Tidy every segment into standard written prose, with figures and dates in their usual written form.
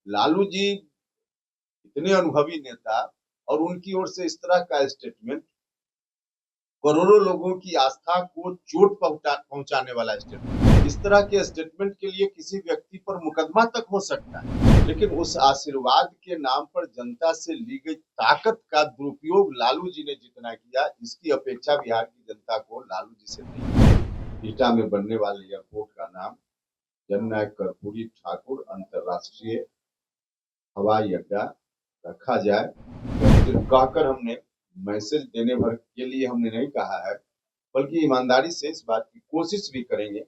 लालू जी इतने अनुभवी नेता और उनकी ओर से इस तरह का स्टेटमेंट करोड़ों लोगों की आस्था को चोट पहुंचाने वाला स्टेटमेंट। इस तरह के स्टेटमेंट के लिए किसी व्यक्ति पर मुकदमा तक हो सकता है, लेकिन उस आशीर्वाद के नाम पर जनता से ली गई ताकत का दुरुपयोग लालू जी ने जितना किया, इसकी अपेक्षा बिहार की जनता को लालू जी से नहीं। ईटा में बनने वाले एयरपोर्ट का नाम जननायक कर्पूरी ठाकुर अंतर्राष्ट्रीय हवाई अड्डा रखा जाए। सिर्फ कहकर हमने मैसेज देने भर के लिए हमने नहीं कहा है, बल्कि ईमानदारी से इस बात की कोशिश भी करेंगे।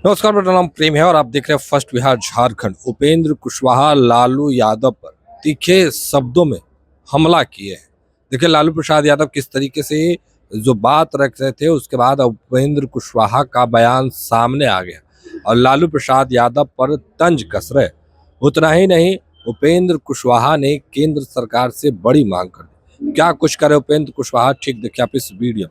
नमस्कार, मेरा नाम प्रेम है और आप देख रहे हैं फर्स्ट बिहार झारखंड। उपेंद्र कुशवाहा लालू यादव पर तीखे शब्दों में हमला किए हैं। देखिए लालू प्रसाद यादव किस तरीके से जो बात रख रहे थे, उसके बाद उपेंद्र कुशवाहा का बयान सामने आ गया और लालू प्रसाद यादव पर तंज कस रहे। उतना ही नहीं, उपेंद्र कुशवाहा ने केंद्र सरकार से बड़ी मांग कर दी। क्या कुछ करे उपेंद्र कुशवाहा, ठीक देखिए आप इस वीडियो।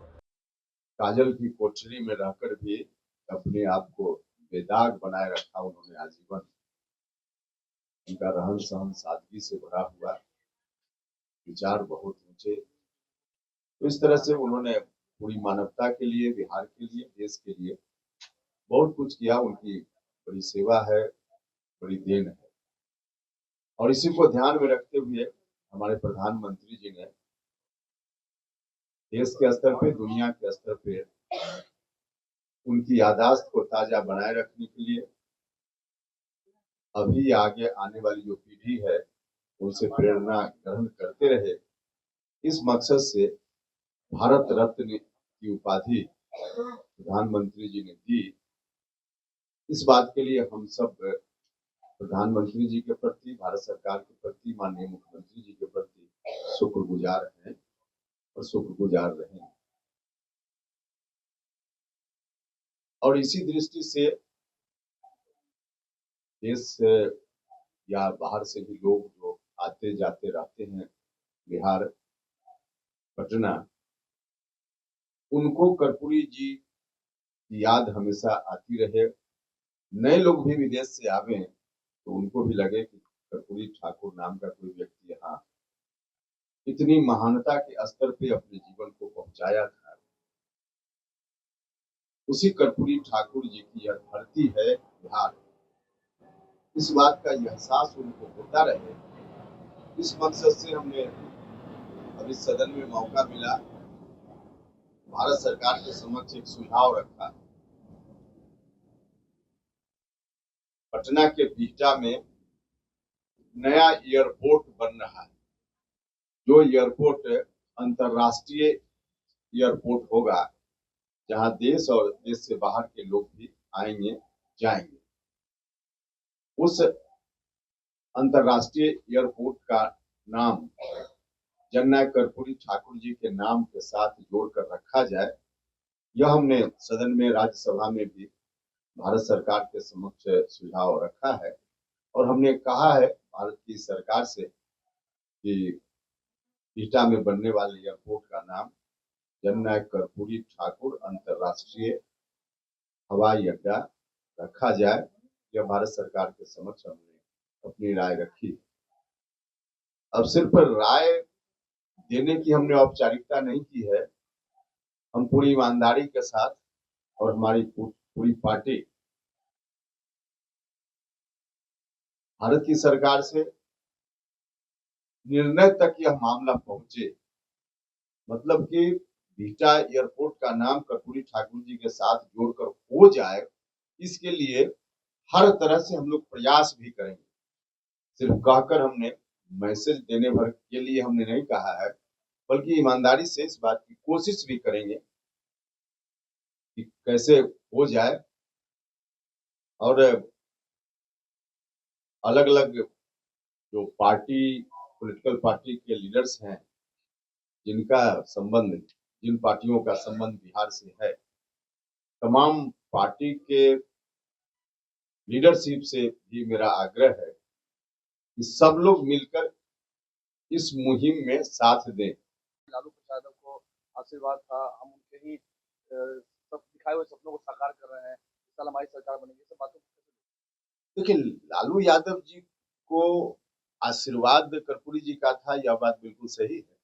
काजल की कोठरी में रहकर भी अपने आप को बेदाग बनाए रखा उन्होंने आजीवन। उनका रहन सहन सादगी से भरा हुआ, विचार बहुत ऊंचे। तो इस तरह से उन्होंने पूरी मानवता के लिए, बिहार के लिए, देश के लिए बहुत कुछ किया। उनकी बड़ी सेवा है, बड़ी देन है। और इसी को ध्यान में रखते हुए हमारे प्रधानमंत्री जी ने देश के स्तर पे, दुनिया के स्तर पे उनकी याददाश्त को ताजा बनाए रखने के लिए, अभी आगे आने वाली जो पीढ़ी है उनसे प्रेरणा ग्रहण करते रहे, इस मकसद से भारत रत्न की उपाधि प्रधानमंत्री जी ने दी। इस बात के लिए हम सब प्रधानमंत्री जी के प्रति, भारत सरकार के प्रति, माननीय मुख्यमंत्री जी के प्रति शुक्रगुजार हैं और शुक्रगुजार रहेंगे। और इसी दृष्टि से देश से या बाहर से भी लोग जो आते जाते रहते हैं बिहार, पटना, उनको कर्पूरी जी की याद हमेशा आती रहे। नए लोग भी विदेश से आवे तो उनको भी लगे कि कर्पूरी ठाकुर नाम का कोई व्यक्ति यहाँ इतनी महानता के स्तर पे अपने जीवन को पहुंचाया था। उसी कर्पूरी ठाकुर जी की यह धरती है बिहार, इस बात का एहसास उनको होता रहे। इस मकसद से हमने अभी सदन में मौका मिला, भारत सरकार के समक्ष एक सुझाव रखा। पटना के बिहटा में नया एयरपोर्ट बन रहा है, जो एयरपोर्ट अंतर्राष्ट्रीय एयरपोर्ट होगा, जहां देश और देश से बाहर के लोग भी आएंगे जाएंगे। उस अंतर्राष्ट्रीय एयरपोर्ट का नाम जननायक कर्पूरी ठाकुर जी के नाम के साथ जोड़कर रखा जाए। यह हमने सदन में, राज्यसभा में भी भारत सरकार के समक्ष सुझाव रखा है और हमने कहा है भारत की सरकार से कि ईटा में बनने वाले एयरपोर्ट का नाम जननायक कर्पूरी ठाकुर अंतर्राष्ट्रीय हवाई अड्डा रखा जाए। यह भारत सरकार के समक्ष हमने अपनी राय रखी। अब सिर्फ राय देने की हमने औपचारिकता नहीं की है, हम पूरी ईमानदारी के साथ और हमारी पूरी पार्टी भारत की सरकार से निर्णय तक यह मामला पहुंचे, मतलब कि बिहटा एयरपोर्ट का नाम कर्पूरी ठाकुर जी के साथ जोड़कर हो जाए, इसके लिए हर तरह से हम लोग प्रयास भी करेंगे। सिर्फ कहकर हमने मैसेज देने भर के लिए हमने नहीं कहा है, बल्कि ईमानदारी से इस बात की कोशिश भी करेंगे कि कैसे हो जाए। और अलग अलग जो पार्टी, पॉलिटिकल पार्टी के लीडर्स हैं, जिनका संबंध, जिन पार्टियों का संबंध बिहार से है, तमाम पार्टी के लीडरशिप से भी मेरा आग्रह है कि सब लोग मिलकर इस मुहिम में साथ दें। लालू प्रसाद को आशीर्वाद था, हम उनके ही सब दिखाए हुए सपनों को साकार कर रहे हैं, इस साल हमारी सरकार बनेगी, सब बातों। देखिए लालू यादव जी को आशीर्वाद कर्पूरी जी का था, यह बात बिल्कुल सही है,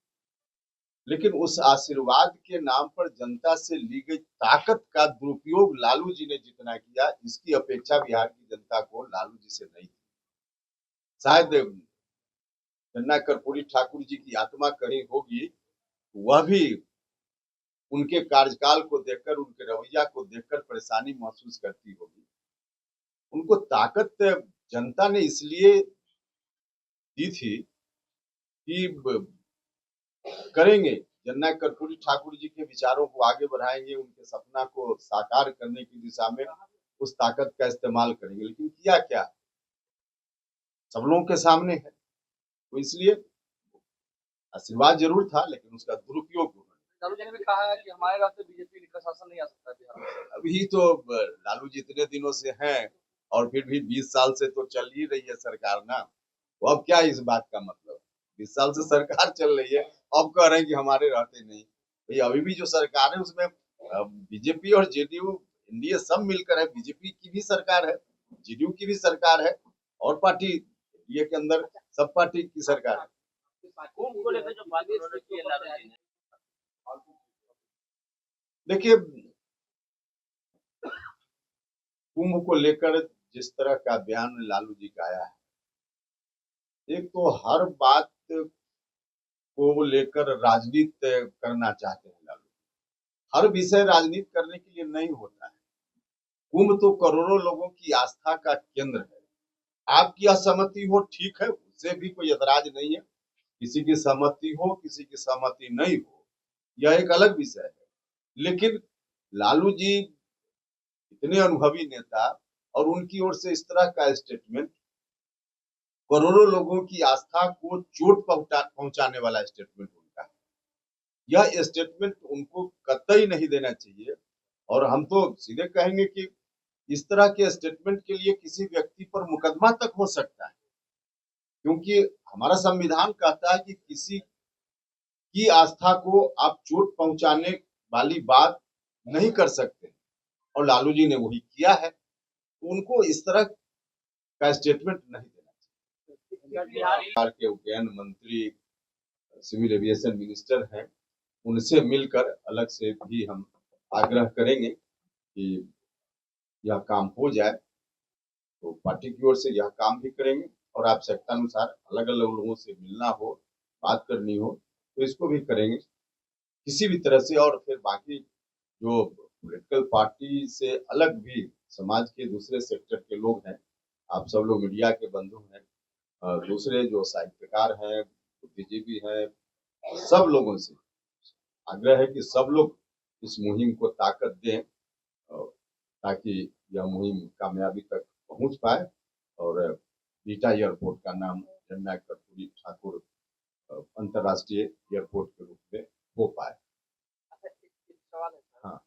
लेकिन उस आशीर्वाद के नाम पर जनता से ली गई ताकत का दुरुपयोग लालू जी ने जितना किया, इसकी अपेक्षा बिहार की जनता को लालू जी से नहीं थी। शायद गन्ना कर्पूरी ठाकुर जी की आत्मा कहीं होगी, वह भी उनके कार्यकाल को देखकर, उनके रवैया को देखकर परेशानी महसूस करती होगी। उनको ताकत जनता ने इसलिए दी थी कि करेंगे, गन्ना कर्पूरी ठाकुर जी के विचारों को आगे बढ़ाएंगे, उनके सपना को साकार करने की दिशा में उस ताकत का इस्तेमाल करेंगे। लेकिन किया क्या, सब लोगों के सामने है। तो इसलिए आशीर्वाद जरूर था, लेकिन उसका दुरुपयोग हुआ। लालू जी ने भी कहा है कि हमारे रास्ते बीजेपी का शासन नहीं आ सकता बिहार में। अभी तो लालू जी इतने दिनों से हैं और फिर भी 20 साल से तो चल ही रही है सरकार ना, तो अब क्या इस बात का मतलब, 20 साल से सरकार चल रही है, अब कह रहे हैं कि हमारे रहते नहीं। भाई अभी भी जो सरकार है उसमें बीजेपी और जेडीयू एनडीए सब मिलकर है, बीजेपी की भी सरकार है, जेडीयू की भी सरकार है, और पार्टी एनडीए के अंदर सब पार्टी की सरकार है। कुंभ को लेकर जो बात उन्होंने की है लालू जी ने, देखिए कुंभ को लेकर जिस तरह का बयान लालू जी का आया है, एक तो हर बात को लेकर राजनीति करना चाहते हैं लालू। हर विषय राजनीति करने के लिए नहीं होता है। कुंभ तो करोड़ों लोगों की आस्था का केंद्र है। आपकी असहमति हो, ठीक है, उससे भी कोई एतराज नहीं है। किसी की सहमति हो, किसी की सहमति नहीं हो, यह एक अलग विषय है। लेकिन लालू जी इतने अनुभवी नेता, और उनकी ओर से इस तरह का स्टेटमेंट, करोड़ों लोगों की आस्था को चोट पहुंचाने वाला स्टेटमेंट उनका है। यह स्टेटमेंट उनको कतई नहीं देना चाहिए। और हम तो सीधे कहेंगे कि इस तरह के स्टेटमेंट के लिए किसी व्यक्ति पर मुकदमा तक हो सकता है, क्योंकि हमारा संविधान कहता है कि किसी की आस्था को आप चोट पहुंचाने वाली बात नहीं कर सकते, और लालू जी ने वही किया है। तो उनको इस तरह का स्टेटमेंट नहीं देना चाहिए। बिहार के उड्डयन मंत्री, सिविल एविएशन मिनिस्टर हैं, उनसे मिलकर अलग से भी हम आग्रह करेंगे कि यह काम हो जाए। तो पार्टी की ओर से यह काम भी करेंगे, और आवश्यकता अनुसार अलग अलग लोगों से मिलना हो, बात करनी हो, तो इसको भी करेंगे किसी भी तरह से। और फिर बाकी जो पॉलिटिकल पार्टी से अलग भी समाज के दूसरे सेक्टर के लोग हैं, आप सब लोग मीडिया के बंधु हैं, दूसरे जो साहित्यकार हैं, बुद्धिजीवी हैं, सब लोगों से आग्रह है कि सब लोग इस मुहिम को ताकत दें, ताकि यह मुहिम कामयाबी तक पहुंच पाए और बीटा एयरपोर्ट का नाम गन्ना कर्पूरी ठाकुर अंतर्राष्ट्रीय एयरपोर्ट के रूप में हो पाए। हाँ,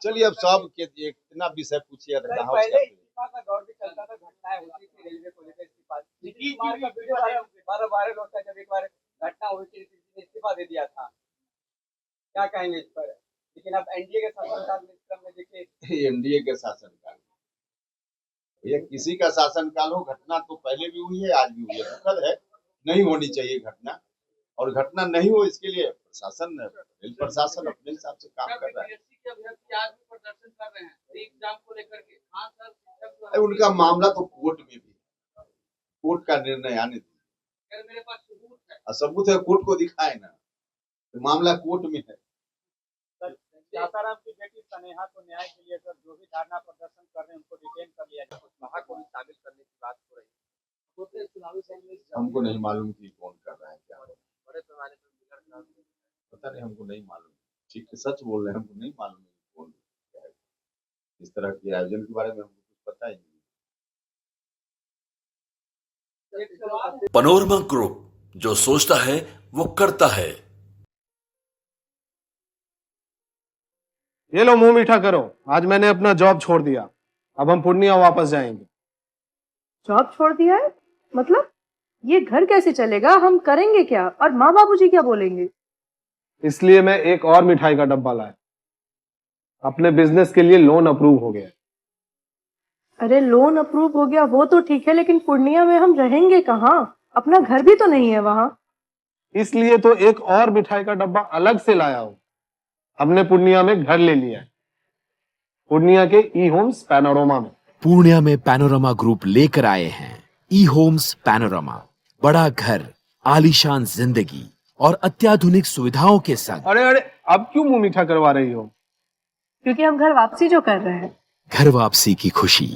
चलिए अब सब के इतना विषय पूछिए तो कहाँ पहले इस्तीफा का दौर भी चलता था, घटनाएं होती थी रेलवे को लेकर, इस्तीफा का वीडियो वायरल होता है। जब एक बार घटना हुई थी, इस्तीफा दे दिया था, क्या कहेंगे इस पर? लेकिन अब एनडीए के शासनकाल में, इस क्रम में देखिए, एनडीए के शासनकाल, ये किसी का शासनकाल हो, घटना तो पहले भी हुई है, आज भी हुई है, दुखद है, नहीं होनी चाहिए घटना, और घटना नहीं हो इसके लिए प्रशासन, रेल प्रशासन अपने हिसाब से काम कर रहा है। आज भी प्रदर्शन कर रहे हैं एग्जाम को लेकर के। हाँ सर, उनका मामला तो कोर्ट में भी, कोर्ट का निर्णय आने दीजिए। मेरे पास सबूत है, सबूत है, कोर्ट को दिखाए ना, तो मामला कोर्ट में है। सासाराम की बेटी स्नेहा को न्याय के लिए सर जो भी धरना प्रदर्शन कर रहे हैं उनको डिटेन कर लिया जाए, महा को भी शामिल करने की बात हो रही है। हमको नहीं मालूम कि कौन कर रहा है, क्या बड़े पैमाने पर पता नहीं, हमको नहीं मालूम। ठीक है, सच बोल रहे हैं, हमको नहीं मालूम कौन है। इस तरह के आयोजन के बारे में हमको कुछ पता ही नहीं। पनोरमा ग्रुप, जो सोचता है वो करता है। ये लो मुंह मीठा करो, आज मैंने अपना जॉब छोड़ दिया, अब हम पूर्णिया वापस जाएंगे। जॉब छोड़ दिया है? मतलब ये घर कैसे चलेगा, हम करेंगे क्या, और माँ बाबूजी क्या बोलेंगे? इसलिए मैं एक और मिठाई का डब्बा लाया, अपने बिजनेस के लिए लोन अप्रूव हो गया। अरे लोन अप्रूव हो गया वो तो ठीक है, लेकिन पूर्णिया में हम रहेंगे कहाँ? अपना घर भी तो नहीं है वहाँ। इसलिए तो एक और मिठाई का डब्बा अलग से लाया हूँ। हमने पूर्णिया में घर ले लिया है, पूर्णिया के ई होम्स पैनोरमा में। पूर्णिया में पैनोरमा ग्रुप लेकर आए हैं ई होम्स पैनोरमा। बड़ा घर, आलीशान जिंदगी और अत्याधुनिक सुविधाओं के संग। अरे अरे, अब क्यों मुंह मीठा करवा रही हो? क्योंकि हम घर वापसी जो कर रहे हैं। घर वापसी की खुशी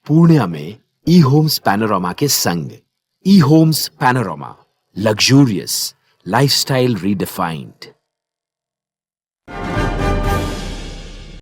पूर्णिया में ई होम्स पैनोरमा के संग। E Homes Panorama, luxurious lifestyle redefined.